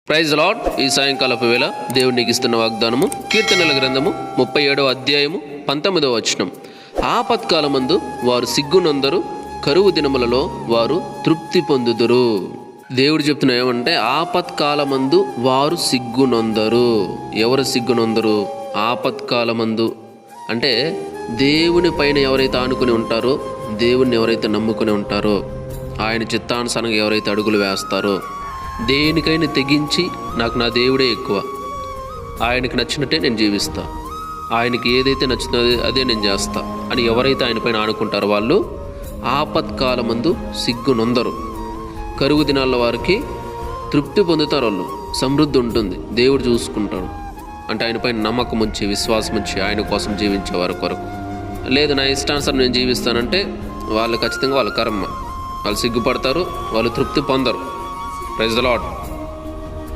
Praise lord. ఈ సాయంకాలపు వేళ దేవుడు నీకు ఇస్తున్న వాగ్దానము కీర్తనల గ్రంథము 37వ అధ్యాయము 19వ వచనం. ఆపత్కాలమందు వారు సిగ్గునొందరు, కరువు దినములలో వారు తృప్తి పొందుదురు. దేవుడు చెప్తున్నా ఏమంటే ఆపత్కాలమందు వారు సిగ్గునొందరు. ఎవరు సిగ్గునొందరు? ఆపత్కాలమందు అంటే దేవుని పైన ఎవరైతే ఆనుకుని ఉంటారో, దేవుణ్ణి ఎవరైతే నమ్ముకుని ఉంటారో, ఆయన చిత్తానుసారంగా ఎవరైతే అడుగులు వేస్తారో, దేనికైనా తెగించి నాకు నా దేవుడే ఎక్కువ, ఆయనకి నచ్చినట్టే నేను జీవిస్తా, ఆయనకి ఏదైతే నచ్చుతుందో అదే నేను చేస్తా అని ఎవరైతే ఆయన పైన ఆనుకుంటారో వాళ్ళు ఆపత్కాలమందు సిగ్గునొందరు. కరువు దినాల్లో వారికి తృప్తి పొందుతారు. వాళ్ళు సమృద్ధి ఉంటుంది, దేవుడు చూసుకుంటాడు. అంటే ఆయన పైన నమ్మకం ఉంచి, విశ్వాసం ఉంచి ఆయన కోసం జీవించే వారి కొరకు. లేదు నా ఇష్టానుసారం నేను జీవిస్తానంటే వాళ్ళు ఖచ్చితంగా వాళ్ళ కర్మ, వాళ్ళు సిగ్గుపడతారు, వాళ్ళు తృప్తి పొందరు. Praise the lord.